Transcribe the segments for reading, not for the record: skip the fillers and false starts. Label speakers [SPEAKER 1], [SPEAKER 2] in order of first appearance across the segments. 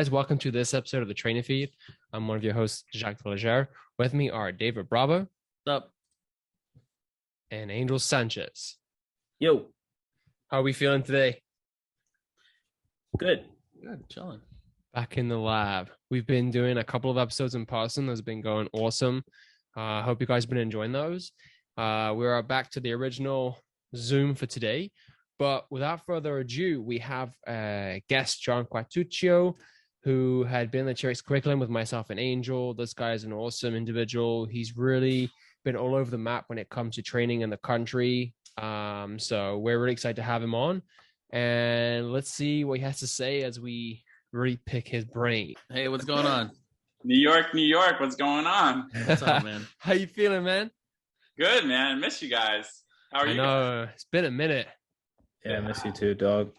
[SPEAKER 1] guys? Welcome to this episode of the Trainer Feed. I'm one of your hosts, Jacques Leger. With me are David Bravo.
[SPEAKER 2] What's up?
[SPEAKER 1] And Angel Sanchez.
[SPEAKER 2] Yo.
[SPEAKER 1] How are we feeling today?
[SPEAKER 2] Good. Chilling.
[SPEAKER 1] Back in the lab. We've been doing a couple of episodes in person. Those have been going awesome. I hope you guys have been enjoying those. We are back to the original Zoom for today. But without further ado, we have guest John Quartuccio, who had been in the Cherry's curriculum with myself and Angel. This guy is an awesome individual. He's really been all over the map when it comes to training in the country. So we're really excited to have him on. And let's see what he has to say as we really pick his brain.
[SPEAKER 2] Hey, what's going on?
[SPEAKER 3] New York, what's going on?
[SPEAKER 2] What's up, man?
[SPEAKER 1] How you feeling, man?
[SPEAKER 3] Good, man. I miss you guys. How are you?
[SPEAKER 1] I know. It's been a minute.
[SPEAKER 4] Yeah, I miss you too, dog.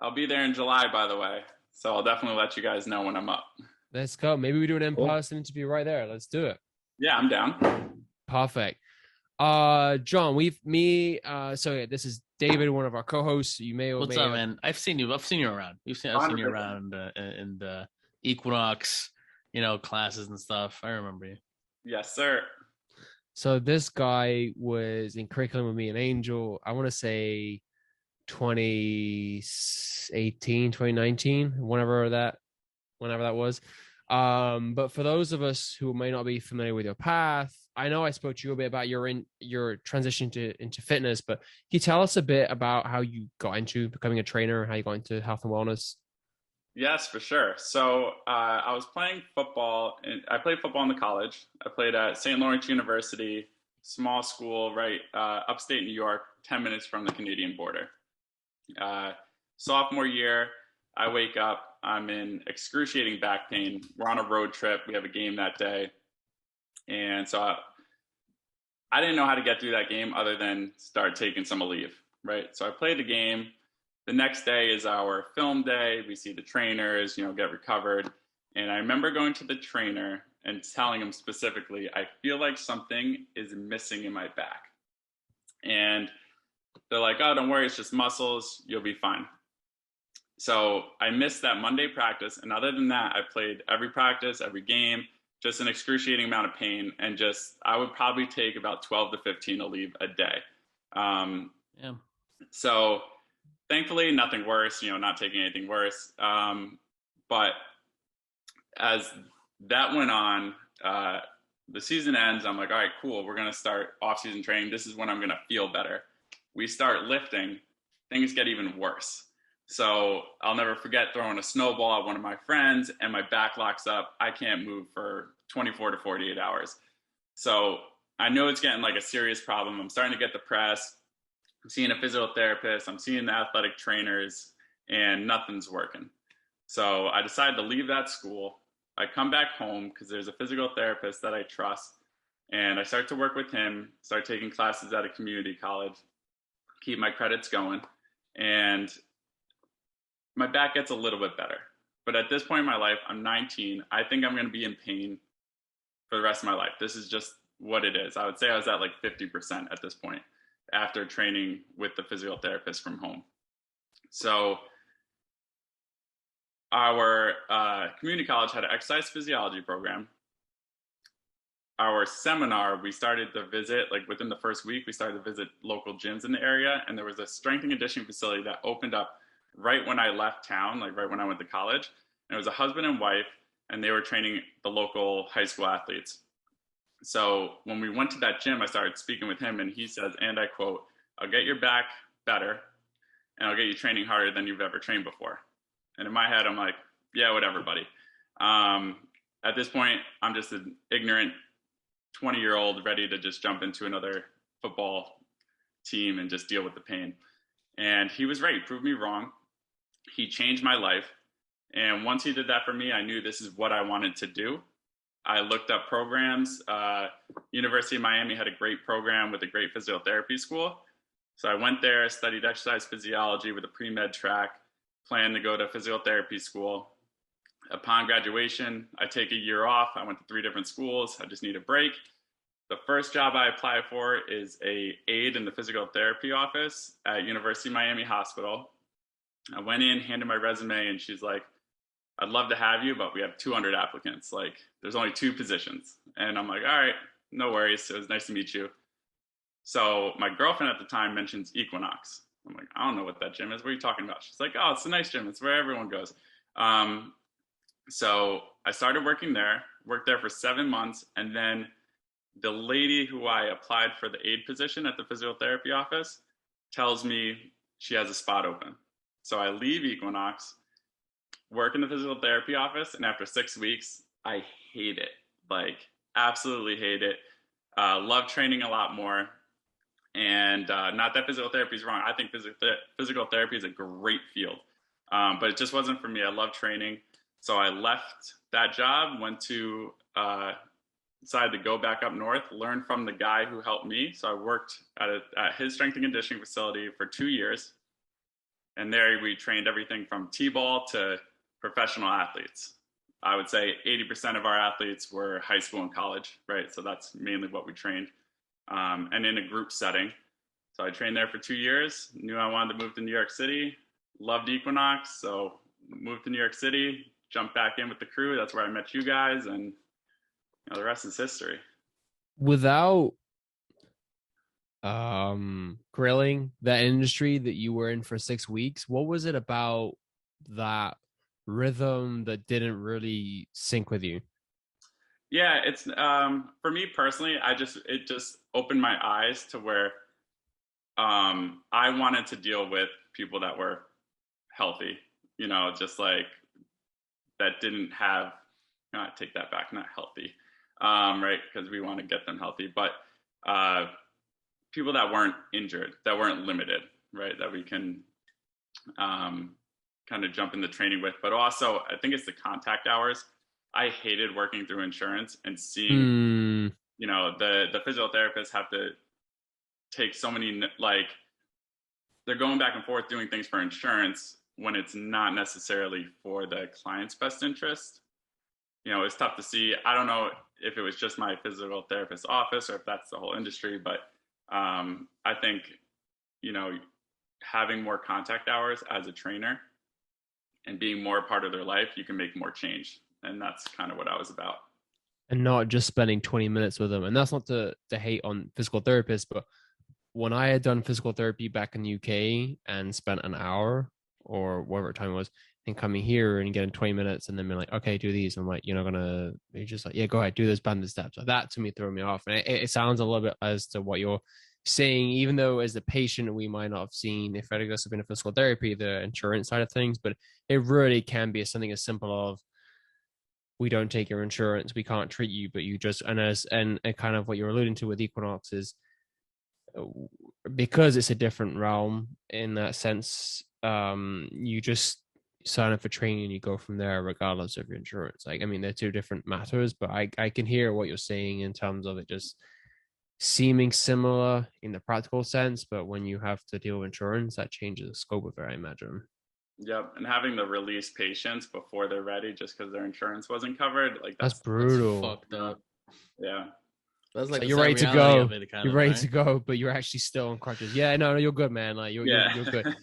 [SPEAKER 3] I'll be there in July, by the way. So I'll definitely let you guys know when I'm up.
[SPEAKER 1] Let's go. Maybe we do an in-person interview right there. Let's do it.
[SPEAKER 3] Yeah, I'm down.
[SPEAKER 1] Perfect. John, so this is David, one of our co-hosts. You may or
[SPEAKER 2] What's
[SPEAKER 1] may
[SPEAKER 2] up, man? I've seen you around. I've seen you around in the Equinox, classes and stuff. I remember you.
[SPEAKER 3] Yes, sir.
[SPEAKER 1] So this guy was in curriculum with me and Angel, I want to say 2018, 2019, whenever that was. But for those of us who may not be familiar with your path, I know I spoke to you a bit about your transition into fitness, but can you tell us a bit about how you got into becoming a trainer, how you got into health and wellness?
[SPEAKER 3] Yes, for sure. So I was playing football. I played football in the college. I played at St. Lawrence University, small school, right upstate New York, 10 minutes from the Canadian border. Sophomore year, I wake up. I'm in excruciating back pain. We're on a road trip. We have a game that day. And so I didn't know how to get through that game other than start taking some leave, right? So I played the game. The next day is our film day. We see the trainers, get recovered. And I remember going to the trainer and telling him specifically, I feel like something is missing in my back. And they're like, oh, don't worry, it's just muscles. You'll be fine. So I missed that Monday practice. And other than that, I played every practice, every game, just an excruciating amount of pain. And I would probably take about 12 to 15 to leave a day. So thankfully, nothing worse, not taking anything worse. But as that went on, the season ends. I'm like, all right, cool. We're going to start off-season training. This is when I'm going to feel better. We start lifting. Things get even worse. So I'll never forget throwing a snowball at one of my friends and my back locks up. I can't move for 24 to 48 hours. So I know it's getting like a serious problem. I'm starting to get depressed. I'm seeing a physiotherapist. I'm seeing the athletic trainers and nothing's working. So I decided to leave that school. I come back home because there's a physical therapist that I trust. And I start to work with him, start taking classes at a community college, keep my credits going. And my back gets a little bit better. But at this point in my life, I'm 19. I think I'm going to be in pain for the rest of my life. This is just what it is. I would say I was at like 50% at this point after training with the physical therapist from home. So our community college had an exercise physiology program. Our seminar, we started to visit, like within the first week, we started to visit local gyms in the area. And there was a strength and conditioning facility that opened up right when I left town, like right when I went to college. And it was a husband and wife, and they were training the local high school athletes. So when we went to that gym, I started speaking with him, and he says, and I quote, I'll get your back better, and I'll get you training harder than you've ever trained before. And in my head, I'm like, yeah, whatever, buddy. At this point, I'm just an ignorant 20-year-old ready to just jump into another football team and just deal with the pain. And he was right. He proved me wrong. He changed my life. And once he did that for me, I knew this is what I wanted to do. I looked up programs. University of Miami had a great program with a great physiotherapy school. So I went there, studied exercise physiology with a pre-med track, planned to go to physiotherapy school. Upon graduation, I take a year off. I went to 3 different schools. I just need a break. The first job I apply for is a aide in the physical therapy office at University of Miami Hospital. I went in, handed my resume, and she's like, I'd love to have you, but we have 200 applicants. Like, there's only 2 positions. And I'm like, all right, no worries. It was nice to meet you. So my girlfriend at the time mentions Equinox. I'm like, I don't know what that gym is. What are you talking about? She's like, oh, it's a nice gym. It's where everyone goes. So I started working there, worked there for 7 months. And then the lady who I applied for the aide position at the physical therapy office tells me she has a spot open. So I leave Equinox, work in the physical therapy office, and after 6 weeks, I hate it. Like, absolutely hate it. Love training a lot more. And not that physical therapy is wrong. I think physical therapy is a great field, but it just wasn't for me. I love training. So I left that job, went to, decided to go back up north, learn from the guy who helped me. So I worked at his strength and conditioning facility for 2 years. And there we trained everything from T-ball to professional athletes. I would say 80% of our athletes were high school and college, right? So that's mainly what we trained. And in a group setting. So I trained there for 2 years, knew I wanted to move to New York City, loved Equinox. So moved to New York City, jumped back in with the crew. That's where I met you guys. And the rest is history.
[SPEAKER 1] Without grilling that industry that you were in for 6 weeks, what was it about that rhythm that didn't really sync with you?
[SPEAKER 3] Yeah, it's for me personally, it just opened my eyes to where I wanted to deal with people that were healthy, just like that didn't have, no, I take that back, not healthy, right? Because we want to get them healthy, but people that weren't injured, that weren't limited, right? That we can kind of jump in the training with. But also, I think it's the contact hours. I hated working through insurance and seeing, the physical therapists have to take so many, like, they're going back and forth doing things for insurance when it's not necessarily for the client's best interest. It's tough to see. I don't know if it was just my physical therapist office or if that's the whole industry, but I think, having more contact hours as a trainer and being more a part of their life, you can make more change. And that's kind of what I was about.
[SPEAKER 1] And not just spending 20 minutes with them. And that's not to hate on physical therapists, but when I had done physical therapy back in the UK and spent an hour or whatever time it was, and coming here and getting 20 minutes and then being like, okay, do these. I'm like, you're just like, yeah, go ahead, do this band of steps. So that to me threw me off. And it sounds a little bit as to what you're saying, even though as the patient, we might not have seen, if I guess have been a physical therapy, the insurance side of things, but it really can be something as simple of, we don't take your insurance, we can't treat you, but you just, and kind of what you're alluding to with Equinox is, because it's a different realm in that sense, you just sign up for training and you go from there regardless of your insurance. Like, I mean, they're 2 different matters, but I can hear what you're saying in terms of it just seeming similar in the practical sense, but when you have to deal with insurance, that changes the scope of it, I imagine.
[SPEAKER 3] Yep, and having to release patients before they're ready just because their insurance wasn't covered, like
[SPEAKER 1] that's brutal.
[SPEAKER 2] That's fucked up.
[SPEAKER 3] Yeah.
[SPEAKER 2] That's like
[SPEAKER 1] so you're ready to go. You're ready to
[SPEAKER 2] go,
[SPEAKER 1] go, but you're actually still on crutches. Yeah, no, you're good, man. Like you're good.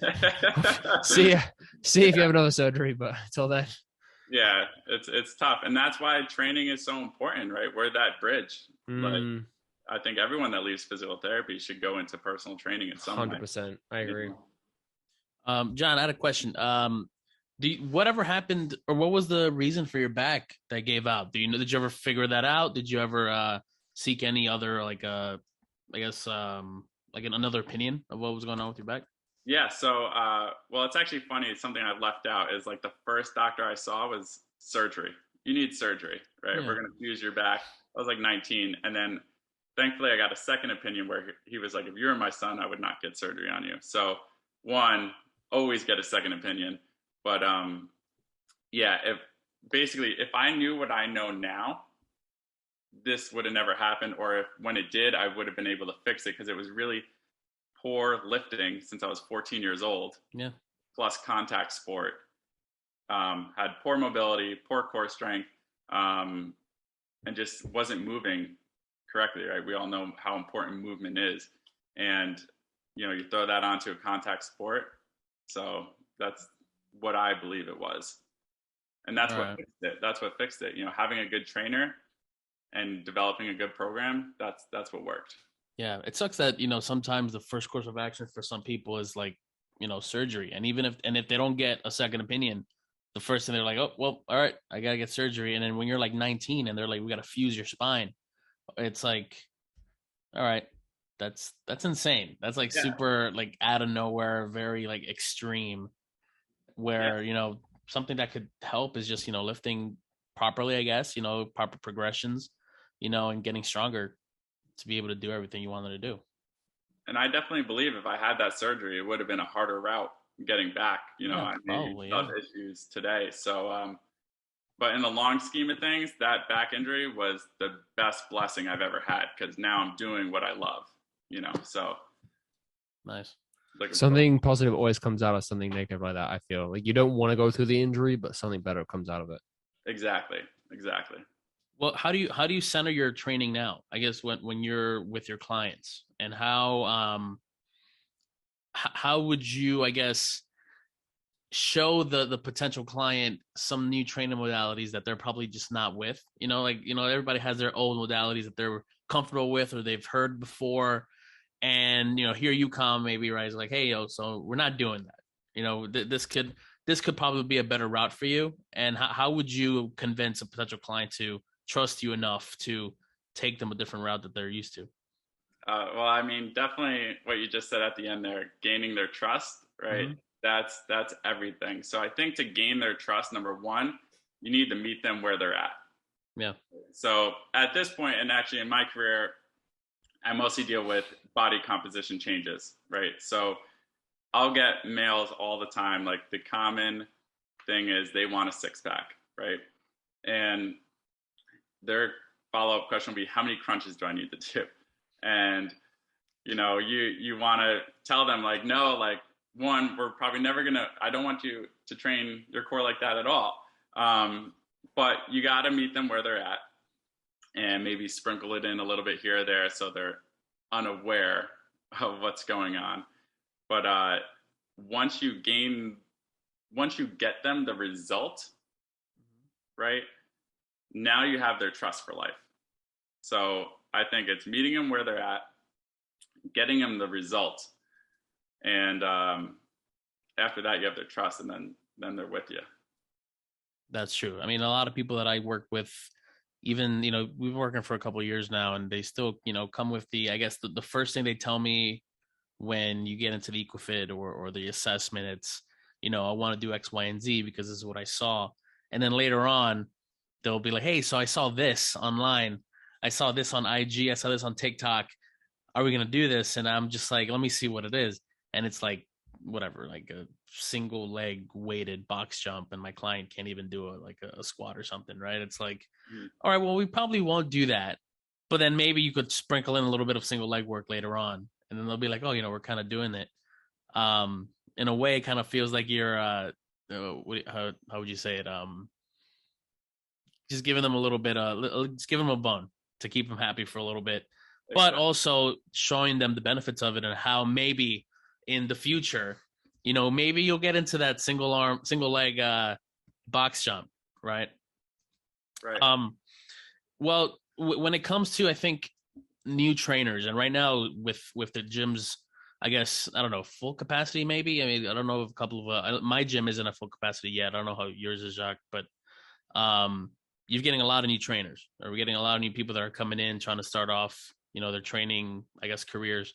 [SPEAKER 1] See if you have another surgery, but until then.
[SPEAKER 3] Yeah, it's tough, and that's why training is so important, right? We're that bridge. Like, I think everyone that leaves physical therapy should go into personal training in some
[SPEAKER 1] 100%. I agree.
[SPEAKER 2] John, I had a question. Whatever happened, or what was the reason for your back that gave out? Did you ever figure that out? Did you ever seek any other, like, another opinion of what was going on with your back?
[SPEAKER 3] Yeah. So, well, it's actually funny. It's something I left out is like the first doctor I saw was surgery. You need surgery, right?
[SPEAKER 2] Yeah.
[SPEAKER 3] We're going to fuse your back. I was like 19. And then thankfully I got a second opinion where he was like, if you were my son, I would not get surgery on you. So one, always get a second opinion. But yeah, if I knew what I know now, this would have never happened. Or when it did, I would have been able to fix it because it was really poor lifting since I was 14 years old.
[SPEAKER 2] Yeah.
[SPEAKER 3] Plus contact sport. Had poor mobility, poor core strength, and just wasn't moving correctly, right? We all know how important movement is. And, you throw that onto a contact sport. So what I believe it was. And that's
[SPEAKER 2] All
[SPEAKER 3] what
[SPEAKER 2] right.
[SPEAKER 3] fixed it. That's what fixed it. Having a good trainer and developing a good program, that's what worked.
[SPEAKER 2] Yeah, it sucks that sometimes the first course of action for some people is like surgery, and even if they don't get a second opinion, the first thing they're like, oh well, all right, I gotta get surgery. And then when you're like 19 and they're like, we gotta fuse your spine, it's like, all right, that's insane. That's like
[SPEAKER 3] Yeah.
[SPEAKER 2] super like out of nowhere, very like extreme. Where something that could help is just lifting properly, I guess, proper progressions, and getting stronger to be able to do everything you wanted to do.
[SPEAKER 3] And I definitely believe if I had that surgery, it would have been a harder route getting back.
[SPEAKER 2] Yeah,
[SPEAKER 3] I may
[SPEAKER 2] probably,
[SPEAKER 3] have
[SPEAKER 2] yeah.
[SPEAKER 3] issues today. So, but in the long scheme of things, that back injury was the best blessing I've ever had because now I'm doing what I love. So
[SPEAKER 2] Nice.
[SPEAKER 1] Something positive always comes out of something negative like that. I feel like you don't want to go through the injury, but something better comes out of it.
[SPEAKER 3] Exactly.
[SPEAKER 2] Well, how do you center your training now? I guess when you're with your clients, and how would you, I guess, show the potential client some new training modalities that they're probably just not with? Everybody has their own modalities that they're comfortable with or they've heard before, and here you come, maybe, right? It's like, hey, so we're not doing that. This could probably be a better route for you. And how would you convince a potential client to trust you enough to take them a different route that they're used to?
[SPEAKER 3] Well, I mean, definitely what you just said at the end there, gaining their trust, right?
[SPEAKER 2] Mhm.
[SPEAKER 3] That's everything. So I think to gain their trust, number one, you need to meet them where they're at.
[SPEAKER 2] Yeah.
[SPEAKER 3] So at this point, and actually in my career, I mostly deal with body composition changes, right? So I'll get males all the time. Like the common thing is they want a six pack, right? And their follow-up question will be, how many crunches do I need to do? And you want to tell them like, no, like one, we're probably never gonna. I don't want you to train your core like that at all. But you got to meet them where they're at, and maybe sprinkle it in a little bit here or there, so they're unaware of what's going on. But once you get them the result, right? Now you have their trust for life. So I think it's meeting them where they're at, getting them the result, and after that you have their trust, and then they're with you.
[SPEAKER 2] That's true. I mean, a lot of people that I work with, even we've been working for a couple of years now, and they still come with I guess the first thing they tell me when you get into the Equifit or the assessment, it's I want to do X, Y, and Z because this is what I saw. And then later on they'll be like, hey, so I saw this online, I saw this on IG, I saw this on TikTok, are we going to do this? And I'm just like, let me see what it is. And it's like, whatever, like a single leg weighted box jump, and my client can't even do a squat or something, right? It's like, all right, well, we probably won't do that, but then maybe you could sprinkle in a little bit of single leg work later on, and then they'll be like, oh, we're kind of doing it. In a way, it kind of feels like you're how would you say it? Just giving them a little bit, just giving them a bone to keep them happy for a little bit, but also showing them the benefits of it and how maybe in the future, maybe you'll get into that single leg box jump, right?
[SPEAKER 3] Right.
[SPEAKER 2] Well, when it comes to, I think, new trainers, and right now with the gyms, I guess, I don't know, full capacity maybe. I mean, I don't know if a couple of my gym isn't at full capacity yet. I don't know how yours is, Jacques, but you're getting a lot of new trainers, or we're getting a lot of new people that are coming in trying to start off, their training, I guess, careers.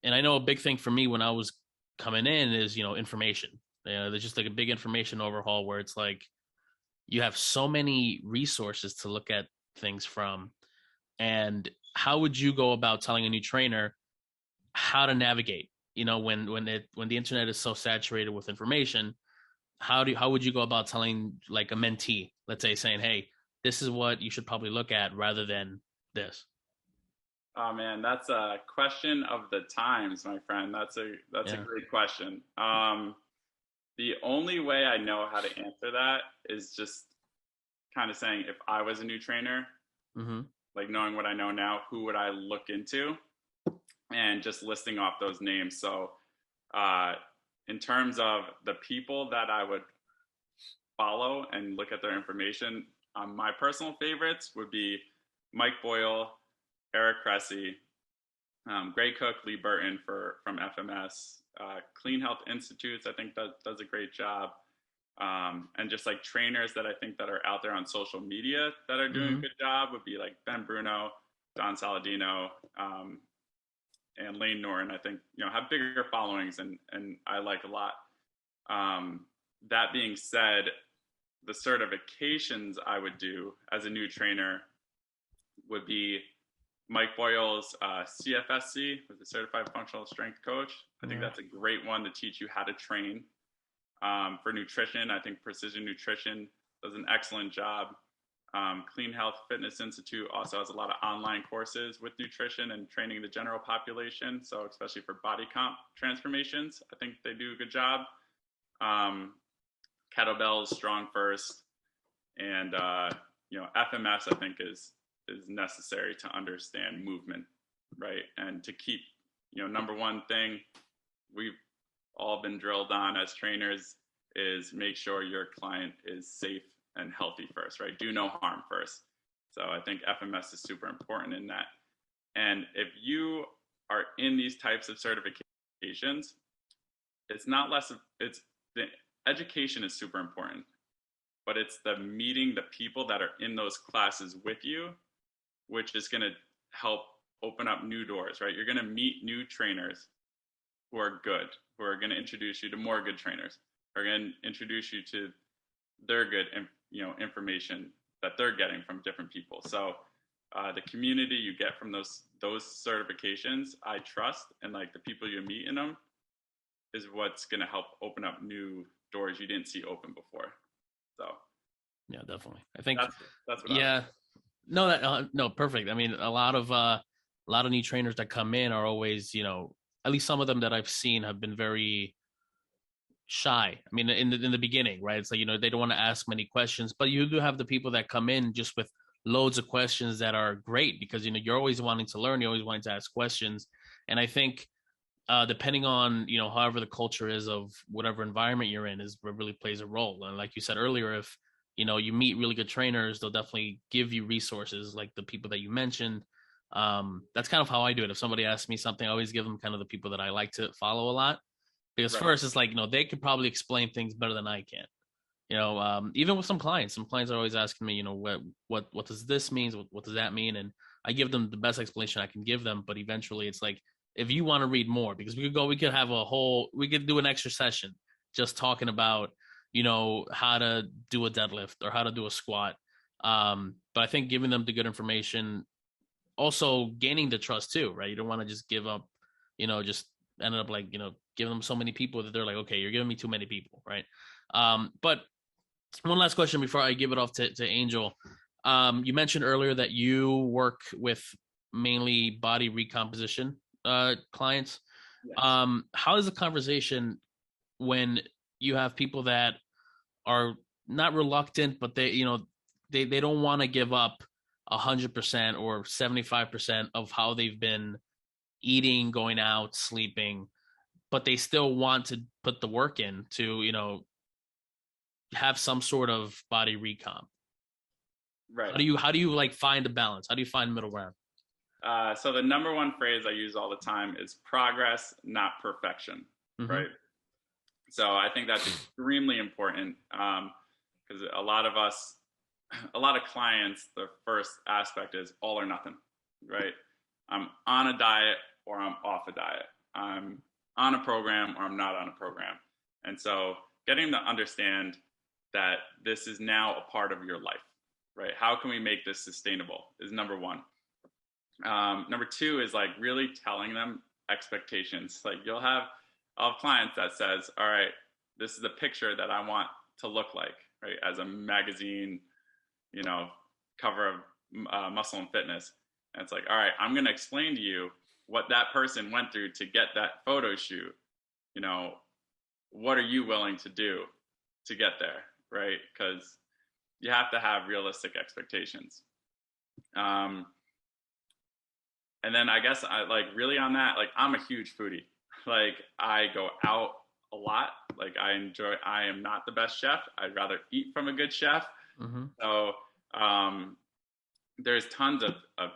[SPEAKER 2] And I know a big thing for me when I was coming in is, information. There's just like a big information overhaul where it's like you have so many resources to look at things from. And how would you go about telling a new trainer how to navigate, when the internet is so saturated with information? How would you go about telling like a mentee, let's say, saying, hey, this is what you should probably look at rather than this?
[SPEAKER 3] Oh man, that's a question of the times, my friend. That's a great question. The only way I know how to answer that is just kind of saying, if I was a new trainer, like knowing what I know now, who would I look into? And just listing off those names. So in terms of the people that I would follow and look at their information, my personal favorites would be Mike Boyle, Eric Cressy, Gray Cook, Lee Burton from FMS, Clean Health Institutes, I think that does a great job. And just like trainers that I think that are out there on social media that are doing a good job would be like Ben Bruno, Don Saladino, and Lane Norton. I think, have bigger followings and I like a lot. That being said, the certifications I would do as a new trainer would be Mike Boyle's CFSC, with the Certified Functional Strength Coach. I think that's a great one to teach you how to train. For nutrition, I think Precision Nutrition does an excellent job. Clean Health Fitness Institute also has a lot of online courses with nutrition and training the general population. So especially for body comp transformations, I think they do a good job. Kettlebells, Strong First, and FMS I think is necessary to understand movement, right? And to keep, number one thing we've all been drilled on as trainers is make sure your client is safe and healthy first, right? Do no harm first. So I think FMS is super important in that. And if you are in these types of certifications, it's the education is super important, but it's the meeting the people that are in those classes with you, which is going to help open up new doors, right? You're going to meet new trainers who are good, who are going to introduce you to more good trainers, are going to introduce you to their good, information that they're getting from different people. So the community you get from those certifications, I trust, and like the people you meet in them is what's going to help open up new doors you didn't see open before. So
[SPEAKER 2] yeah, definitely. I think
[SPEAKER 3] that's what
[SPEAKER 2] yeah. No, perfect. I mean, a lot of new trainers that come in are always, at least some of them that I've seen have been very shy. I mean, in the beginning, right? It's like, they don't want to ask many questions, but you do have the people that come in just with loads of questions that are great because, you're always wanting to learn, you're always wanting to ask questions. And I think depending on, however the culture is of whatever environment you're in is what really plays a role. And like you said earlier, if, you meet really good trainers, they'll definitely give you resources like the people that you mentioned. That's kind of how I do it. If somebody asks me something, I always give them kind of the people that I like to follow a lot. Because first, it's like, they could probably explain things better than I can. Even with some clients are always asking me, what does this mean? What does that mean? And I give them the best explanation I can give them. But eventually it's like, if you want to read more, because we could do an extra session just talking about, how to do a deadlift or how to do a squat. But I think giving them the good information, also gaining the trust too, right? You don't want to just give up, just ended up like, giving them so many people that they're like, okay, you're giving me too many people, right? But one last question before I give it off to Angel. You mentioned earlier that you work with mainly body recomposition clients.
[SPEAKER 3] Yes.
[SPEAKER 2] How is the conversation when you have people that are not reluctant, but they don't want to give up 100% or 75% of how they've been eating, going out, sleeping, but they still want to put the work in to, have some sort of body recomp.
[SPEAKER 3] Right.
[SPEAKER 2] How do you like find the balance? How do you find middle ground?
[SPEAKER 3] So the number one phrase I use all the time is progress, not perfection, right? So I think that's extremely important because a lot of clients, the first aspect is all or nothing, right? I'm on a diet or I'm off a diet. I'm on a program or I'm not on a program. And so getting to understand that this is now a part of your life, right? How can we make this sustainable is number one. Number two is like really telling them expectations. Like I'll have clients that says, all right, this is the picture that I want to look like, right? As a magazine, cover of Muscle and Fitness. And it's like, all right, I'm going to explain to you what that person went through to get that photo shoot. What are you willing to do to get there, right? Because you have to have realistic expectations. And then I guess I like really on that, like I'm a huge foodie. Like I go out a lot. Like I am not the best chef. I'd rather eat from a good chef.
[SPEAKER 2] Mm-hmm.
[SPEAKER 3] So there's tons of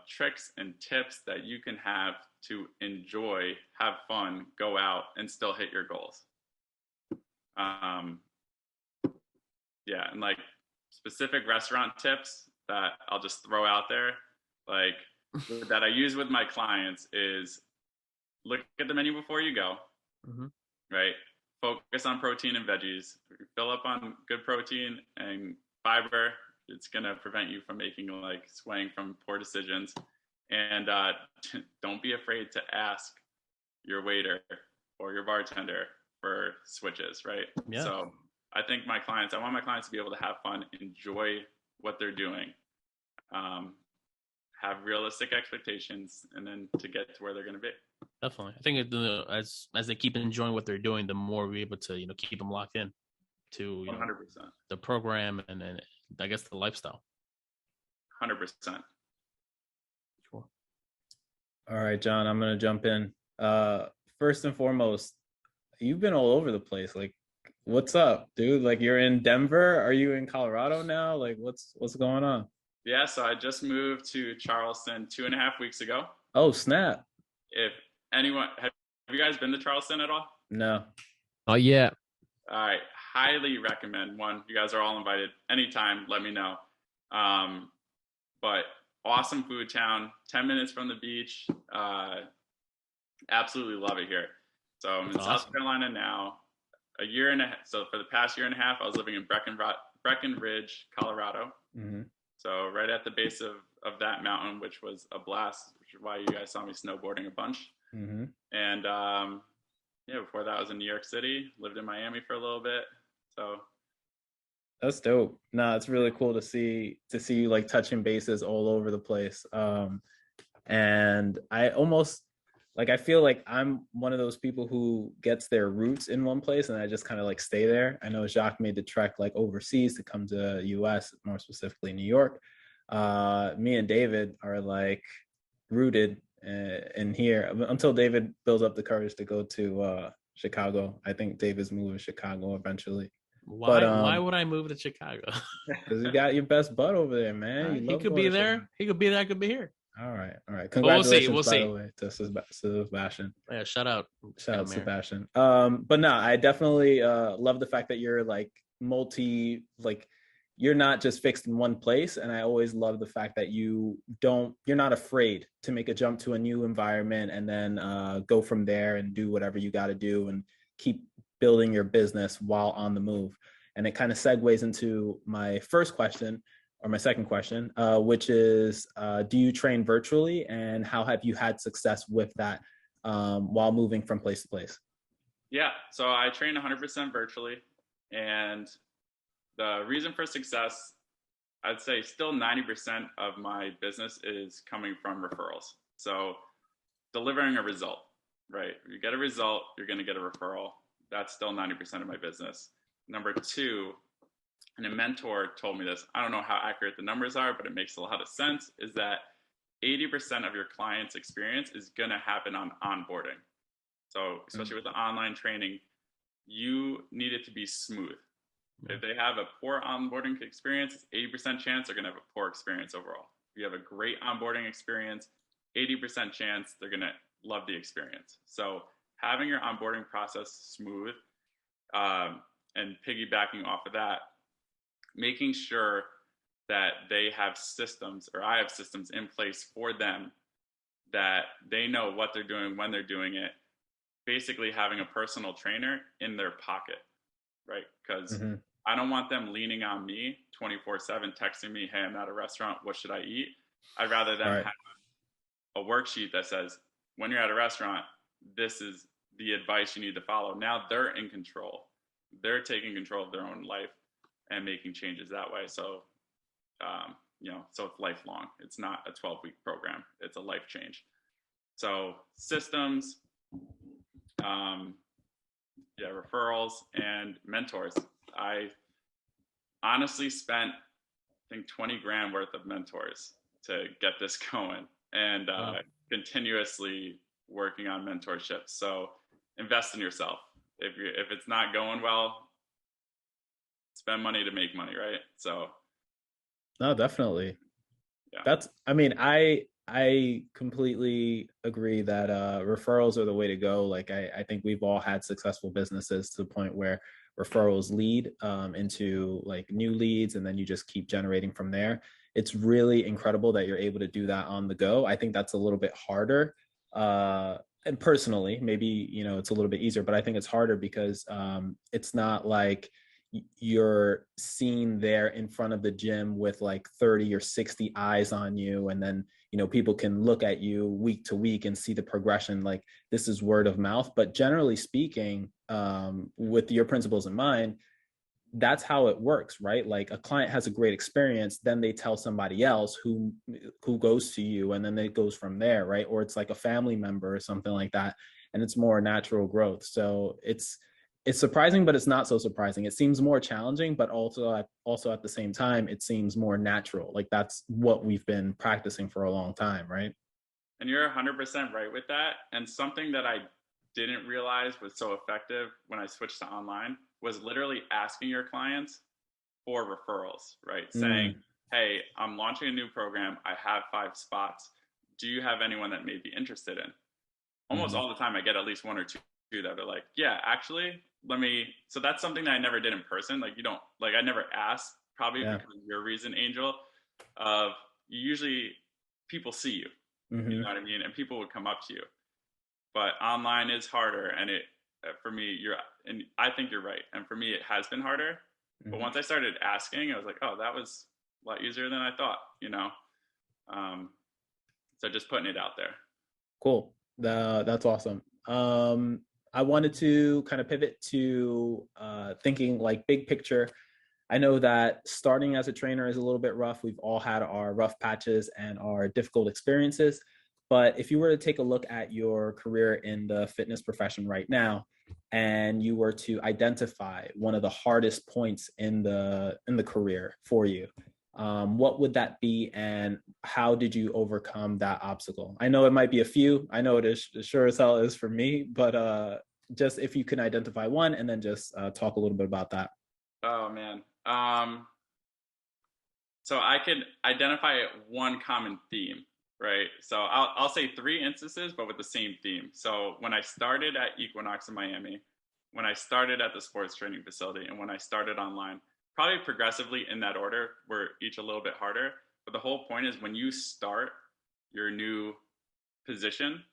[SPEAKER 3] tricks and tips that you can have to enjoy, have fun, go out, and still hit your goals. Yeah, and like specific restaurant tips that I'll just throw out there, like that I use with my clients is look at the menu before you go,
[SPEAKER 2] Mm-hmm.
[SPEAKER 3] right? Focus on protein and veggies. Fill up on good protein and fiber. It's going to prevent you from making like swaying from poor decisions. And don't be afraid to ask your waiter or your bartender for switches, right?
[SPEAKER 2] Yeah.
[SPEAKER 3] So I want my clients to be able to have fun, enjoy what they're doing, have realistic expectations, and then to get to where they're going to be.
[SPEAKER 2] Definitely. I think as they keep enjoying what they're doing, the more we're able to, keep them locked in to
[SPEAKER 3] 100%.
[SPEAKER 2] The program and I guess the lifestyle.
[SPEAKER 3] 100%.
[SPEAKER 2] Cool.
[SPEAKER 4] All right, John, I'm gonna jump in. First and foremost, you've been all over the place. Like, what's up, dude? Like, you're in Denver. Are you in Colorado now? Like, what's going on?
[SPEAKER 3] Yeah, so I just moved to Charleston 2.5 weeks ago.
[SPEAKER 4] Oh, snap.
[SPEAKER 3] If anyone, have you guys been to Charleston at all?
[SPEAKER 4] No.
[SPEAKER 1] Oh yeah.
[SPEAKER 3] All right, highly recommend. One, you guys are all invited anytime. Let me know. But awesome food town, 10 minutes from the beach. Absolutely love it here. So I'm in South Carolina now. So for the past year and a half, I was living in Breckenridge, Colorado.
[SPEAKER 4] Mm-hmm.
[SPEAKER 3] So right at the base of that mountain, which was a blast, which is why you guys saw me snowboarding a bunch.
[SPEAKER 4] Mm-hmm.
[SPEAKER 3] And before that I was in New York City, lived in Miami for a little bit. So
[SPEAKER 4] that's dope. No, it's really cool to see you like touching bases all over the place. And I almost I feel like I'm one of those people who gets their roots in one place and I just kind of like stay there. I know Jacques made the trek like overseas to come to US, more specifically New York. Me and David are like rooted in here until David builds up the courage to go to Chicago. I think David's moving to Chicago eventually.
[SPEAKER 2] Why would I move to Chicago?
[SPEAKER 4] Because you got your best butt over there, man.
[SPEAKER 2] He could be there. He could be there. I could be here.
[SPEAKER 4] All right. Congratulations,
[SPEAKER 2] we'll see.
[SPEAKER 4] By the way, to Sebastian.
[SPEAKER 2] Yeah, shout out,
[SPEAKER 4] Sebastian. But no, I definitely love the fact that you're like you're not just fixed in one place. And I always love the fact that you're not afraid to make a jump to a new environment and then go from there and do whatever you got to do and keep building your business while on the move. And it kind of segues into my first question or my second question, which is, do you train virtually and how have you had success with that while moving from place to place?
[SPEAKER 3] Yeah, so I train 100% virtually. And the reason for success, I'd say still 90% of my business is coming from referrals. So delivering a result, right? You get a result, you're going to get a referral. That's still 90% of my business. Number two, and a mentor told me this, I don't know how accurate the numbers are, but it makes a lot of sense, is that 80% of your client's experience is going to happen on onboarding. So especially with the online training, you need it to be smooth. If they have a poor onboarding experience, it's 80% chance they're going to have a poor experience overall. If you have a great onboarding experience, 80% chance they're going to love the experience. So having your onboarding process smooth and piggybacking off of that, making sure that they have systems or I have systems in place for them that they know what they're doing, when they're doing it, basically having a personal trainer in their pocket, right? Because I don't want them leaning on me 24/7, texting me, hey, I'm at a restaurant, what should I eat? I'd rather them have a worksheet that says, when you're at a restaurant, this is the advice you need to follow. Now they're in control. They're taking control of their own life and making changes that way. So, so it's lifelong. It's not a 12-week program. It's a life change. So systems, referrals and mentors. I honestly spent, I think, 20 grand worth of mentors to get this going and continuously working on mentorship. So invest in yourself. If it's not going well, spend money to make money, right? So
[SPEAKER 4] No, definitely.
[SPEAKER 3] yeah.
[SPEAKER 4] I mean, I completely agree that referrals are the way to go. Like I think we've all had successful businesses to the point where referrals lead into like new leads, and then you just keep generating from there. It's really incredible that you're able to do that on the go. I think that's a little bit harder. And personally, maybe, it's a little bit easier, but I think it's harder because it's not like you're seen there in front of the gym with like 30 or 60 eyes on you, and then people can look at you week to week and see the progression. Like, this is word of mouth. But generally speaking, with your principles in mind, that's how it works, right? Like, a client has a great experience, then they tell somebody else who goes to you, and then it goes from there, right? Or it's like a family member or something like that, and it's more natural growth. So it's surprising, but it's not so surprising. It seems more challenging, but also at the same time, it seems more natural. Like, that's what we've been practicing for a long time, right?
[SPEAKER 3] And you're 100% right with that. And something that I didn't realize was so effective when I switched to online was literally asking your clients for referrals, right? Saying, hey, I'm launching a new program. I have 5 spots. Do you have anyone that may be interested in? Almost all the time, I get at least 1 or 2 that are like, yeah, actually, let me. So that's something that I never did in person. Like, you don't, like, I never asked, probably because of your reason, Angel, of usually people see you. You know what I mean? And people would come up to you. But online is harder, and for me, and I think you're right. And for me, it has been harder. But once I started asking, I was like, oh, that was a lot easier than I thought, So just putting it out there.
[SPEAKER 4] Cool. That's awesome. I wanted to kind of pivot to thinking like big picture. I know that starting as a trainer is a little bit rough. We've all had our rough patches and our difficult experiences. But if you were to take a look at your career in the fitness profession right now, and you were to identify one of the hardest points in the career for you, what would that be, and how did you overcome that obstacle? I know it might be a few. I know it is sure as hell is for me, but just if you can identify one, and then just talk a little bit about that.
[SPEAKER 3] Oh man. So I could identify one common theme, right? So I'll say 3 instances, but with the same theme. So when I started at Equinox in Miami, when I started at the sports training facility, and when I started online, probably progressively in that order, we're each a little bit harder. But the whole point is, when you start your new position,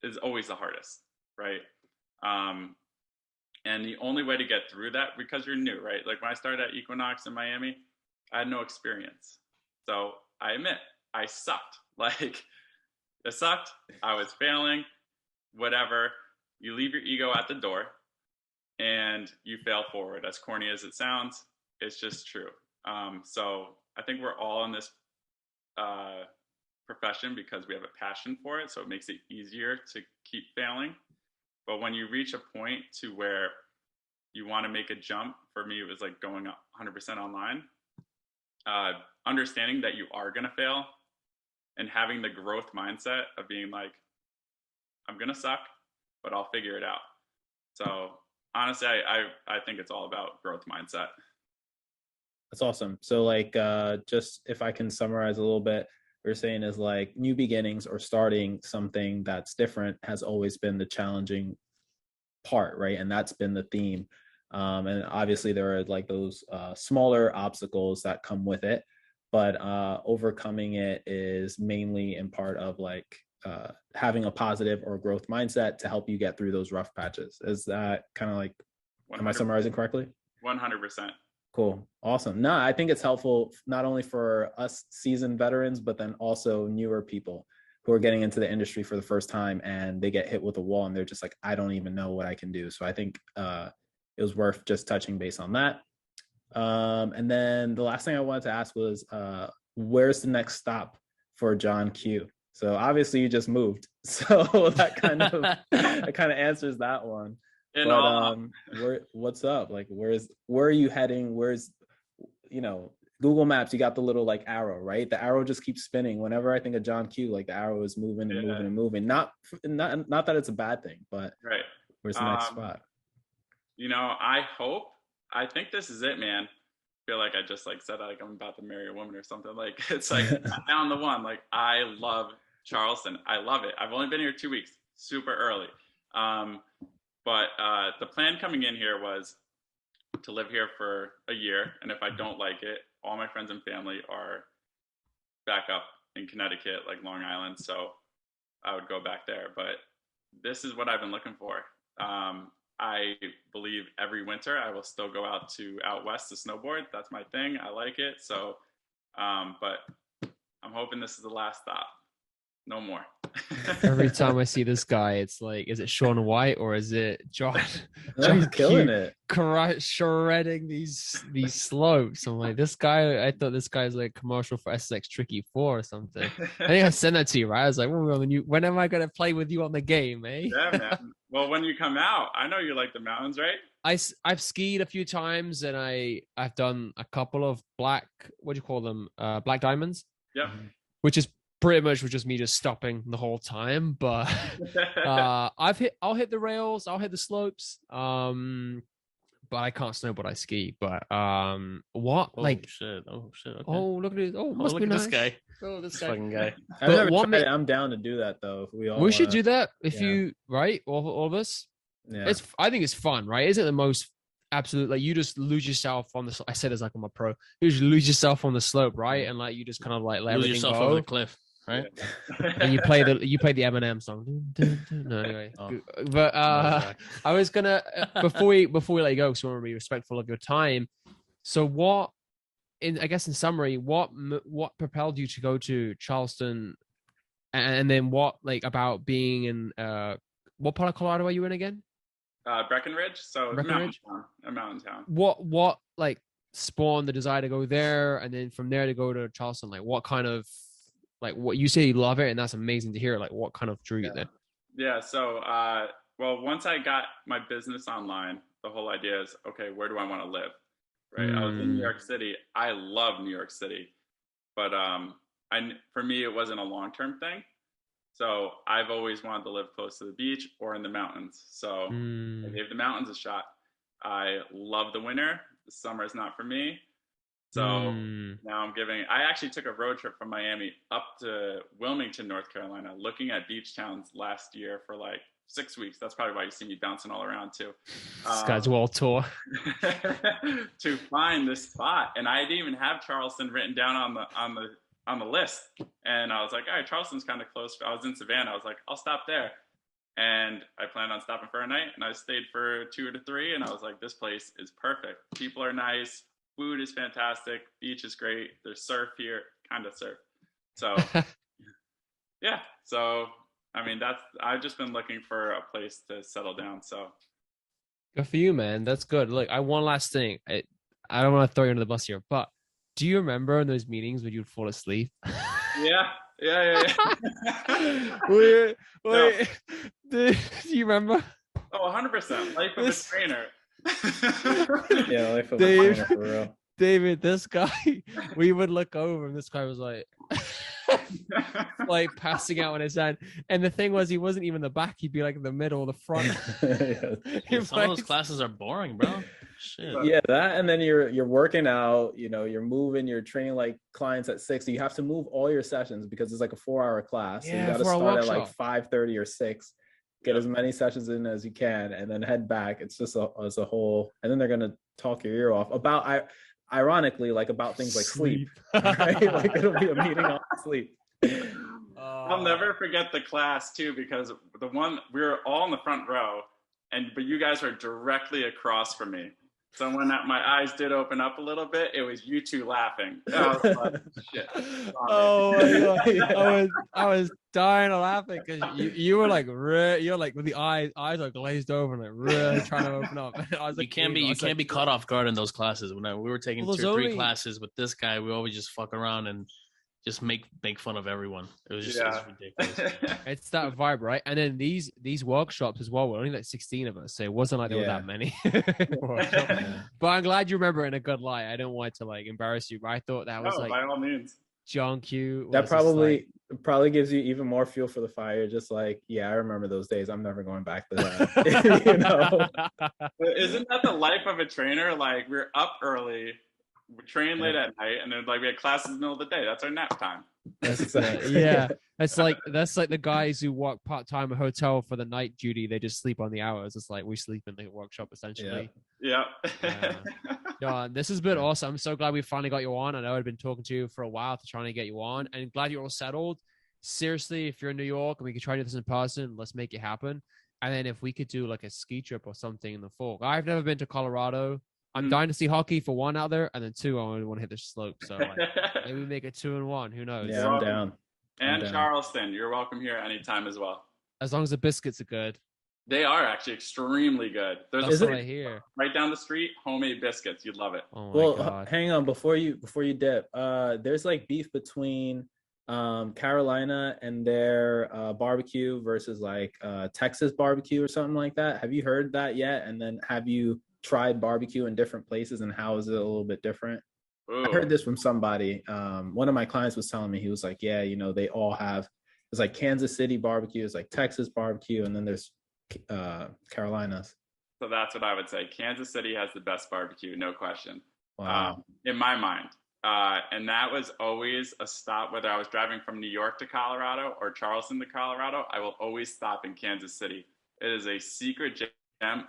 [SPEAKER 3] is always the hardest, right? And the only way to get through that, because you're new, right? Like, when I started at Equinox in Miami, I had no experience. So I admit, I sucked. Like, it sucked. I was failing, whatever. You leave your ego at the door and you fail forward. As corny as it sounds, it's just true. So I think we're all in this profession because we have a passion for it. So it makes it easier to keep failing. But when you reach a point to where you want to make a jump, for me, it was like going 100% online. Understanding that you are going to fail and having the growth mindset of being like, I'm going to suck, but I'll figure it out. So honestly, I think it's all about growth mindset.
[SPEAKER 4] That's awesome. So like, just if I can summarize a little bit, what you're saying is like new beginnings or starting something that's different has always been the challenging part, right? And that's been the theme. And obviously there are like those smaller obstacles that come with it, but overcoming it is mainly in part of like having a positive or growth mindset to help you get through those rough patches. Is that kind of like, 100%. Am I summarizing correctly?
[SPEAKER 3] 100%.
[SPEAKER 4] Cool. Awesome. No, I think it's helpful not only for us seasoned veterans, but then also newer people who are getting into the industry for the first time, and they get hit with a wall and they're just like, I don't even know what I can do. So I think it was worth just touching base on that. And then the last thing I wanted to ask was, where's the next stop for John Q? So obviously you just moved. So that kind of answers that one. But what's up? Like, where are you heading? Where's, Google Maps, you got the little like arrow, right? The arrow just keeps spinning. Whenever I think of John Q, like the arrow is moving and moving and moving. Not that it's a bad thing, but
[SPEAKER 3] right.
[SPEAKER 4] Where's the next spot?
[SPEAKER 3] I think this is it, man. I feel like I just like said like I'm about to marry a woman or something. Like it's like I found the one. Like I love Charleston. I love it. I've only been here 2 weeks, super early. But the plan coming in here was to live here for a year, and if I don't like it, all my friends and family are back up in Connecticut, like Long Island, so I would go back there. But this is what I've been looking for. I believe every winter I will still go out west to snowboard. That's my thing. I like it. So, but I'm hoping this is the last stop. No more.
[SPEAKER 1] Every time I see this guy, it's like, is it Sean White or is it John?
[SPEAKER 4] He's killing it.
[SPEAKER 1] Shredding these slopes. I'm like, this guy. I thought this guy's like commercial for SX Tricky 4 or something. I think I sent that to you, right? I was like, when am I gonna play with you on the game, eh?
[SPEAKER 3] Yeah, man. Well, when you come out, I know you like the mountains, right?
[SPEAKER 1] I've skied a few times, and I've done a couple of black, what do you call them? Black diamonds.
[SPEAKER 3] Yep.
[SPEAKER 1] Which is pretty much was just me just stopping the whole time. But I'll hit the rails, I'll hit the slopes. But I can't snowboard, I ski. But what?
[SPEAKER 2] Oh
[SPEAKER 1] like
[SPEAKER 2] shit. Okay.
[SPEAKER 1] Oh, look at it. Oh, must
[SPEAKER 2] look
[SPEAKER 1] be
[SPEAKER 2] at
[SPEAKER 1] nice.
[SPEAKER 2] this guy.
[SPEAKER 1] Oh, this
[SPEAKER 2] This
[SPEAKER 1] guy.
[SPEAKER 2] fucking guy.
[SPEAKER 4] I've
[SPEAKER 1] But
[SPEAKER 4] never
[SPEAKER 1] what
[SPEAKER 4] tried it. I'm down to do that though. If
[SPEAKER 1] we should do that if
[SPEAKER 4] yeah.
[SPEAKER 1] you right, all of us.
[SPEAKER 4] Yeah.
[SPEAKER 1] I think it's fun, right? Isn't it the most absolute, like you just lose yourself on the, I said this like I'm a pro, you just lose yourself on the slope, right? And like you just kind of like let
[SPEAKER 2] Lose
[SPEAKER 1] everything
[SPEAKER 2] yourself
[SPEAKER 1] go,
[SPEAKER 2] over the cliff, right?
[SPEAKER 1] and you play the Eminem song. No, anyway.
[SPEAKER 2] Oh.
[SPEAKER 1] But I was gonna before we let you go, because we want to be respectful of your time. So what, I guess in summary, what propelled you to go to Charleston, and then what like about being in what part of Colorado are you in again?
[SPEAKER 3] Breckenridge. So
[SPEAKER 1] Breckenridge?
[SPEAKER 3] a mountain town.
[SPEAKER 1] What like spawned the desire to go there, and then from there to go to Charleston? Like what kind of, like what you say you love it, and that's amazing to hear. Like what kind of drew you there?
[SPEAKER 3] Yeah. So, well, once I got my business online, the whole idea is, okay, where do I want to live? Right. I was in New York City. I love New York City, but for me, it wasn't a long-term thing. So I've always wanted to live close to the beach or in the mountains. So I gave the mountains a shot. I love the winter. The summer is not for me. So now I actually took a road trip from Miami up to Wilmington, North Carolina, looking at beach towns last year for like 6 weeks. That's probably why you see me bouncing all around too.
[SPEAKER 1] This guy's world tour.
[SPEAKER 3] To find this spot. And I didn't even have Charleston written down on the list. And I was like, all right, Charleston's kind of close. I was in Savannah. I was like, I'll stop there. And I planned on stopping for a night, and I stayed for 2 to 3. And I was like, this place is perfect. People are nice. Food is fantastic. Beach is great. There's surf here, kind of surf. So yeah. So, I mean, I've just been looking for a place to settle down. So
[SPEAKER 1] good for you, man. That's good. Look, one last thing. I don't want to throw you under the bus here, but do you remember in those meetings when you'd fall asleep?
[SPEAKER 3] Yeah.
[SPEAKER 1] Wait,
[SPEAKER 3] No.
[SPEAKER 1] do you remember?
[SPEAKER 3] Oh, 100%. Life of a trainer.
[SPEAKER 4] Yeah, life of
[SPEAKER 1] Dave.
[SPEAKER 4] a trainer, for real.
[SPEAKER 1] David, this guy, we would look over and this guy was like like passing out on his hand. And the thing was, he wasn't even the back, he'd be like in the middle, the front.
[SPEAKER 4] Yeah.
[SPEAKER 2] Some of those classes are boring, bro. Shit.
[SPEAKER 4] Yeah, that, and then you're working out, you're moving, you're training like clients at 6. So you have to move all your sessions because it's like a 4-hour class. So you got to start at like 5:30 or 6, get as many sessions in as you can, and then head back. It's just as a whole, and then they're gonna talk your ear off about, ironically, like about things like sleep. Right? Like it'll be a meeting on sleep.
[SPEAKER 3] I'll never forget the class too, because we were all in the front row, but you guys were directly across from me. So when my eyes did open up a little bit, it was you two laughing. I was like, shit.
[SPEAKER 1] Oh my God. I was dying of laughing because you were like, you're like with the eyes are glazed over and like really trying to open up. I was like,
[SPEAKER 2] you can't be caught off guard in those classes. When we were taking 2 or 3 classes with this guy, we always just fuck around and just make fun of everyone. It was just it was ridiculous.
[SPEAKER 1] It's that vibe, right? And then these workshops as well were only like 16 of us, so it wasn't like there were that many. But I'm glad you remember it in a good light. I don't want to like embarrass you, but I thought that was like
[SPEAKER 3] by all means.
[SPEAKER 1] John Q.
[SPEAKER 4] That
[SPEAKER 1] was just like,
[SPEAKER 4] probably gives you even more fuel for the fire. Just like, yeah, I remember those days. I'm never going back to that. You know?
[SPEAKER 3] But isn't that the life of a trainer? Like we're up early, we train late at night, and then like we had classes in the middle of the day. That's our nap time.
[SPEAKER 4] That's exactly.
[SPEAKER 1] yeah. That's like the guys who work part-time at a hotel for the night duty. They just sleep on the hours. It's like we sleep in the workshop essentially.
[SPEAKER 3] Yeah.
[SPEAKER 1] John, this has been awesome. I'm so glad we finally got you on. I know I've been talking to you for a while to trying to get you on, and glad you're all settled. Seriously, if you're in New York and we could try to do this in person, let's make it happen. And then if we could do like a ski trip or something in the fall. I've never been to Colorado. I'm dying to see hockey for one out there, and then two, I want to hit the slope. So like, maybe we make it 2-1. Who knows?
[SPEAKER 4] Yeah, I'm down.
[SPEAKER 3] And Charleston, you're welcome here anytime as well.
[SPEAKER 1] As long as the biscuits are good.
[SPEAKER 3] They are actually extremely good.
[SPEAKER 1] That's what I hear.
[SPEAKER 3] Right down the street, homemade biscuits. You'd love it.
[SPEAKER 1] Oh my God.
[SPEAKER 4] Hang on before you dip. There's like beef between Carolina and their barbecue versus like Texas barbecue or something like that. Have you heard that yet? And then have you tried barbecue in different places, and how is it a little bit different? Ooh. I heard this from somebody. One of my clients was telling me, he was like, yeah, you know, they all have, it's like Kansas City barbecue, it's like Texas barbecue, and then there's Carolinas.
[SPEAKER 3] So that's what I would say. Kansas City has the best barbecue, no question.
[SPEAKER 4] Wow.
[SPEAKER 3] In my mind. And that was always a stop, whether I was driving from New York to Colorado or Charleston to Colorado, I will always stop in Kansas City. It is a secret gem.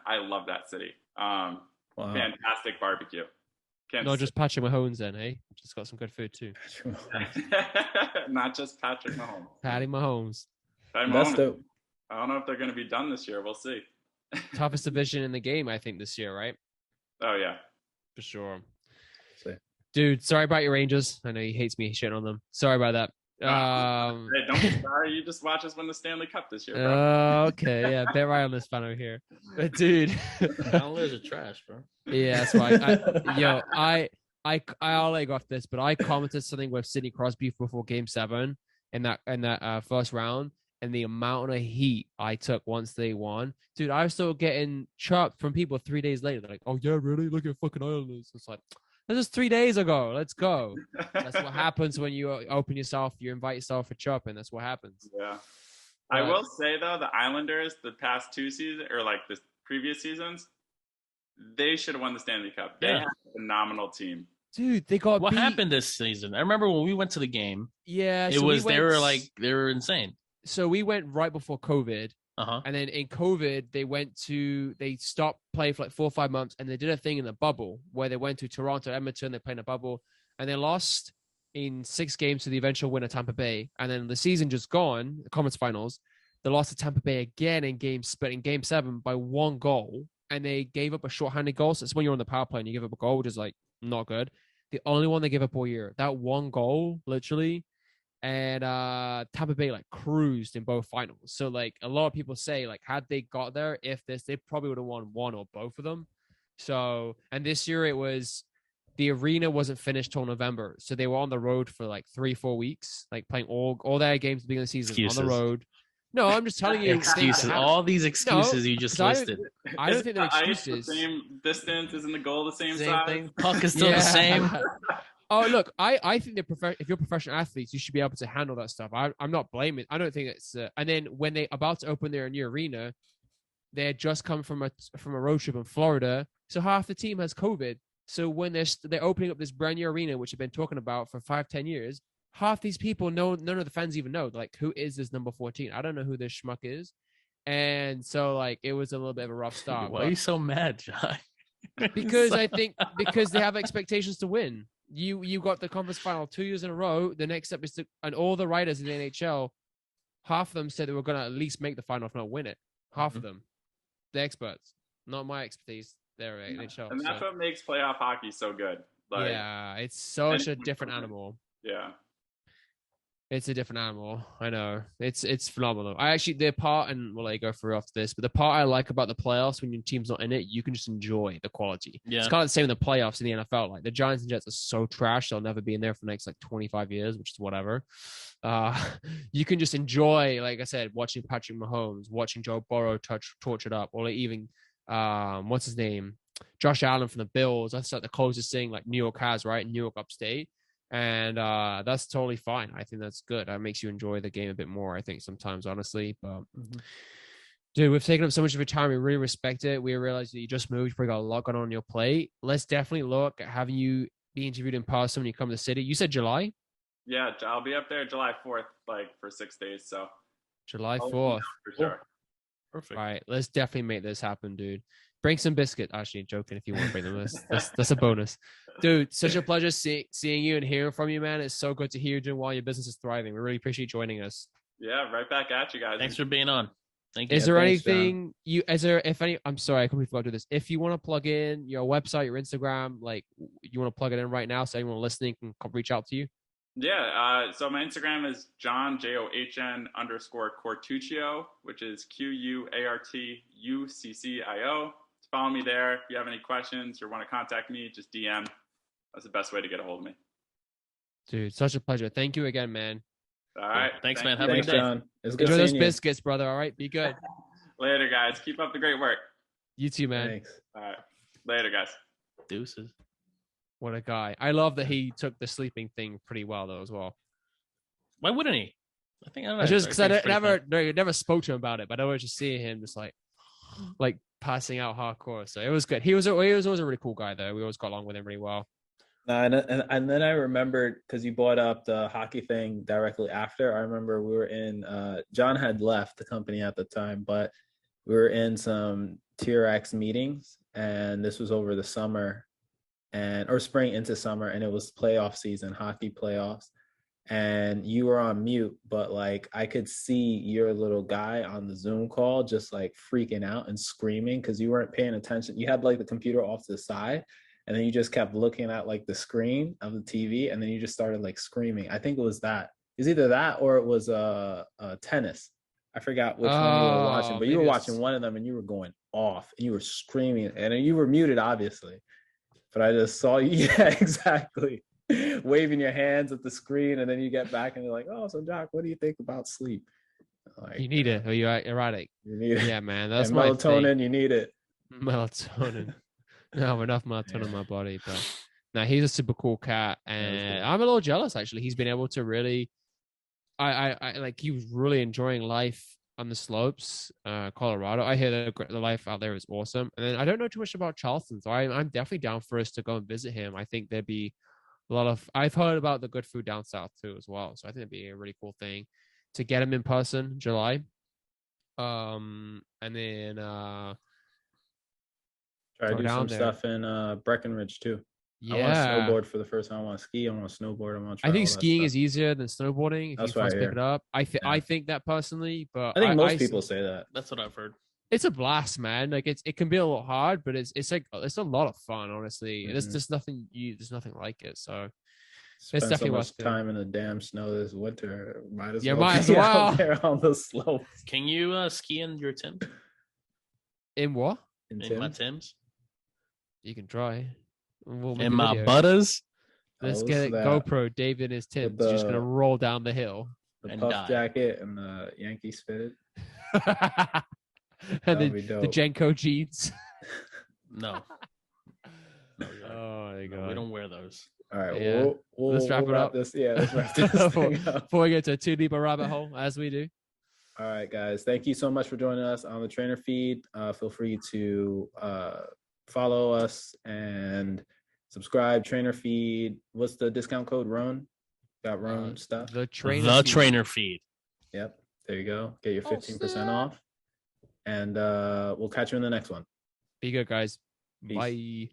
[SPEAKER 3] I love that city. Fantastic barbecue.
[SPEAKER 1] Not just Patrick Mahomes then, hey? Just got some good food too.
[SPEAKER 3] Not just Patrick Mahomes.
[SPEAKER 1] Patty Mahomes.
[SPEAKER 4] That's dope.
[SPEAKER 3] I don't know if they're going to be done this year. We'll see.
[SPEAKER 1] Toughest division in the game, I think, this year, right?
[SPEAKER 3] Oh, yeah.
[SPEAKER 1] For sure. Dude, sorry about your Rangers. I know he hates me shitting on them. Sorry about that.
[SPEAKER 3] Hey, don't be sorry. You just watch us win the Stanley Cup this year, bro.
[SPEAKER 1] Okay. Yeah, bet right on this fan over here. But, dude.
[SPEAKER 2] Islanders are trash, bro.
[SPEAKER 1] Yeah, that's why. I'll leg off this, but I commented something with Sidney Crosby before Game 7 in that first round. And the amount of heat I took once they won, dude, I was still getting chopped from people 3 days later. They're like, "Oh yeah, really? Look at fucking Islanders." It's like, this is 3 days ago. Let's go. That's what happens when you open yourself. You invite yourself for chopping. That's what happens.
[SPEAKER 3] Yeah. I will say though, the Islanders, the past 2 seasons or like the previous seasons, they should have won the Stanley Cup. They have a phenomenal team.
[SPEAKER 1] Dude, they got
[SPEAKER 2] what
[SPEAKER 1] beat.
[SPEAKER 2] happened this season? I remember when we went to the game.
[SPEAKER 1] Yeah,
[SPEAKER 2] they were insane.
[SPEAKER 1] So we went right before COVID,
[SPEAKER 2] and
[SPEAKER 1] then in COVID they stopped playing for like 4 or 5 months, and they did a thing in the bubble where they went to Toronto, Edmonton, they played in a bubble, and they lost in 6 games to the eventual winner Tampa Bay, and then the season just gone, the conference finals, they lost to Tampa Bay again in game 7 by 1 goal, and they gave up a shorthanded goal. So it's when you're on the power play and you give up a goal, which is like not good. The only one they gave up all year, that 1 goal, literally. And Tampa Bay like cruised in both finals. So like a lot of people say like had they got there, they probably would have won one or both of them. So and this year it was the arena wasn't finished till November, so they were on the road for like 3-4 weeks, like playing all their games at the beginning of the season. Excuses. On the road. No, I'm just telling you
[SPEAKER 2] excuses. All these excuses you just listed.
[SPEAKER 3] I don't think they're excuses. The same distance, isn't the goal the same size?
[SPEAKER 2] Thing. Puck is still the same.
[SPEAKER 1] Oh, look, I think if you're professional athletes, you should be able to handle that stuff. I'm not blaming. I don't think it's. And then when they about to open their new arena, they had just come from a road trip in Florida, so half the team has COVID. So when they're opening up this brand new arena, which they've been talking about for 5-10 years, half these people none of the fans even know. Like, who is this number 14? I don't know who this schmuck is. And so like it was a little bit of a rough start.
[SPEAKER 2] Why are you so mad, John?
[SPEAKER 1] Because I think they have expectations to win. You got the conference final 2 years in a row. The next step is and all the writers in the NHL, half of them said they were going to at least make the final, if not win it. Half of them, the experts, not my expertise. They're NHL,
[SPEAKER 3] and that's what makes playoff hockey so good. Like,
[SPEAKER 1] yeah, it's such a different animal.
[SPEAKER 3] Yeah.
[SPEAKER 1] It's a different animal. I know. It's phenomenal. The part, and we'll let you go through after this, but the part I like about the playoffs when your team's not in it, you can just enjoy the quality. Yeah. It's kind of the same in the playoffs in the NFL. Like the Giants and Jets are so trash, they'll never be in there for the next like 25 years, which is whatever. You can just enjoy, like I said, watching Patrick Mahomes, watching Joe Burrow torch it up, or like even what's his name? Josh Allen from the Bills. That's like the closest thing like New York has, right? New York upstate. And that's totally fine. I think that's good. That makes you enjoy the game a bit more, I think, sometimes, honestly. But dude, we've taken up so much of your time. We really respect it. We realize that you just moved. You probably got a lot going on your plate. Let's definitely look at having you be interviewed in person when you come to the city. You said July?
[SPEAKER 3] Yeah, I'll be up there July 4th, like for 6 days. So
[SPEAKER 1] July
[SPEAKER 3] I'll let you
[SPEAKER 1] 4th.
[SPEAKER 3] know for sure.
[SPEAKER 2] Perfect.
[SPEAKER 1] All right, let's definitely make this happen, dude. Bring some biscuit. Actually, joking. If you want to bring them, that's a bonus, dude. Such a pleasure seeing you and hearing from you, man. It's so good to hear you doing while your business is thriving. We really appreciate you joining us.
[SPEAKER 3] Yeah, right back at you guys.
[SPEAKER 2] Thanks for being on. Thank you.
[SPEAKER 1] Is there
[SPEAKER 4] thanks,
[SPEAKER 1] anything if any? I'm sorry, I completely forgot to do this. If you want to plug in your website, your Instagram, like you want to plug it in right now, so anyone listening can reach out to you.
[SPEAKER 3] Yeah, so my Instagram is John John_Quartuccio, which is QUARTUCCIO. Follow me there. If you have any questions or want to contact me, just DM. That's the best way to get a hold of me.
[SPEAKER 1] Dude, such a pleasure. Thank you again, man.
[SPEAKER 3] All right.
[SPEAKER 2] Thanks, man.
[SPEAKER 3] you.
[SPEAKER 2] Have a
[SPEAKER 4] Thanks,
[SPEAKER 2] good day.
[SPEAKER 4] John. It's good
[SPEAKER 1] Enjoy those
[SPEAKER 4] seeing you.
[SPEAKER 1] biscuits, brother. All right, be good.
[SPEAKER 3] Later, guys. Keep up the great work.
[SPEAKER 1] You too, man.
[SPEAKER 4] Thanks.
[SPEAKER 3] All right. Later, guys.
[SPEAKER 2] Deuces.
[SPEAKER 1] What a guy. I love that he took the sleeping thing pretty well, though, as well.
[SPEAKER 2] Why wouldn't he? I think I don't know.
[SPEAKER 1] It's just because I
[SPEAKER 2] think it's pretty fun.
[SPEAKER 1] never spoke to him about it, but I always just see him just like passing out hardcore. So it was good. He was always a really cool guy, though. We always got along with him really well.
[SPEAKER 4] And then I remembered, because you brought up the hockey thing directly after. I remember we were in John had left the company at the time, but we were in some Tier X meetings, and this was over the summer or spring into summer, and it was playoff season, hockey playoffs. And you were on mute, but like I could see your little guy on the Zoom call just like freaking out and screaming because you weren't paying attention. You had like the computer off to the side, and then you just kept looking at like the screen of the TV, and then you just started like screaming. I think it was that. It's either that or it was tennis. I forgot which one you were watching, but you were watching one of them and you were going off and you were screaming, and you were muted, obviously. But I just saw you, yeah, exactly, waving your hands at the screen, and then you get back and you're like, "Oh, so Jock, what do you think about sleep?" Like,
[SPEAKER 1] You need it. Are you erratic?
[SPEAKER 4] You need it.
[SPEAKER 1] Yeah, man. That's
[SPEAKER 4] and
[SPEAKER 1] my
[SPEAKER 4] melatonin.
[SPEAKER 1] thing.
[SPEAKER 4] You need it.
[SPEAKER 1] Melatonin. No, enough melatonin in my body. But now he's a super cool cat, and
[SPEAKER 4] cool.
[SPEAKER 1] I'm a little jealous actually. He's been able to really, I like he was really enjoying life on the slopes, Colorado. I hear the life out there is awesome. And then I don't know too much about Charleston, so I'm definitely down for us to go and visit him. I think there'd be a lot of. I've heard about the good food down south too as well, so I think it'd be a really cool thing to get him in person July. And then
[SPEAKER 4] try to
[SPEAKER 1] go
[SPEAKER 4] do
[SPEAKER 1] down
[SPEAKER 4] some
[SPEAKER 1] there.
[SPEAKER 4] stuff in Breckenridge too.
[SPEAKER 1] Yeah,
[SPEAKER 4] I want to snowboard for the first time. I want to ski. I want to snowboard. I want to try
[SPEAKER 1] I think
[SPEAKER 4] all that
[SPEAKER 1] skiing
[SPEAKER 4] stuff.
[SPEAKER 1] is easier than snowboarding if
[SPEAKER 4] That's
[SPEAKER 1] you
[SPEAKER 4] what I
[SPEAKER 1] first pick
[SPEAKER 4] hear.
[SPEAKER 1] it up. I
[SPEAKER 4] Yeah.
[SPEAKER 1] think that personally, but
[SPEAKER 4] I think most people say that.
[SPEAKER 2] That's what I've heard.
[SPEAKER 1] it's a blast, man. Like it can be a little hard, but it's like it's a lot of fun, honestly.
[SPEAKER 4] Mhm.
[SPEAKER 1] There's nothing like it. So
[SPEAKER 4] Spend
[SPEAKER 1] definitely
[SPEAKER 4] so
[SPEAKER 1] worth
[SPEAKER 4] much
[SPEAKER 1] doing.
[SPEAKER 4] time in the damn snow this winter. Might as
[SPEAKER 1] Yeah,
[SPEAKER 4] well
[SPEAKER 1] might as
[SPEAKER 4] be
[SPEAKER 1] well.
[SPEAKER 4] out there on the slopes.
[SPEAKER 2] Can you ski in your Tim?
[SPEAKER 1] In what?
[SPEAKER 2] In my
[SPEAKER 4] Tim?
[SPEAKER 2] Tims?
[SPEAKER 1] You can try. We'll make
[SPEAKER 2] In
[SPEAKER 1] a
[SPEAKER 2] my
[SPEAKER 1] video.
[SPEAKER 2] butters?
[SPEAKER 1] Let's
[SPEAKER 4] Oh,
[SPEAKER 1] get it.
[SPEAKER 4] snap.
[SPEAKER 1] GoPro. David is Tim. He's just gonna
[SPEAKER 4] the-
[SPEAKER 1] roll down the hill.
[SPEAKER 4] The
[SPEAKER 2] And
[SPEAKER 4] puff
[SPEAKER 2] die.
[SPEAKER 4] jacket and the Yankees fitted.
[SPEAKER 1] And
[SPEAKER 4] That'd be
[SPEAKER 1] the
[SPEAKER 4] dope.
[SPEAKER 1] Jenko jeans.
[SPEAKER 2] No. No,
[SPEAKER 1] Oh my
[SPEAKER 2] no,
[SPEAKER 1] god.
[SPEAKER 2] we don't wear those.
[SPEAKER 4] All right,
[SPEAKER 1] Yeah. Let's wrap it up.
[SPEAKER 4] this. Yeah, let's wrap this thing up.
[SPEAKER 1] Before we get to too deep a rabbit hole, as we do.
[SPEAKER 4] All right, guys. Thank you so much for joining us on the trainer feed. Feel free to follow us and subscribe. Trainer feed. What's the discount code? Roan. Got Roan stuff.
[SPEAKER 1] The trainer.
[SPEAKER 2] The
[SPEAKER 1] feed.
[SPEAKER 2] trainer feed.
[SPEAKER 4] Yep. There you go. Get your
[SPEAKER 1] Oh,
[SPEAKER 4] 15%
[SPEAKER 1] snap.
[SPEAKER 4] off. And we'll catch you in the next one.
[SPEAKER 1] Be good, guys.
[SPEAKER 4] Peace.
[SPEAKER 1] Bye.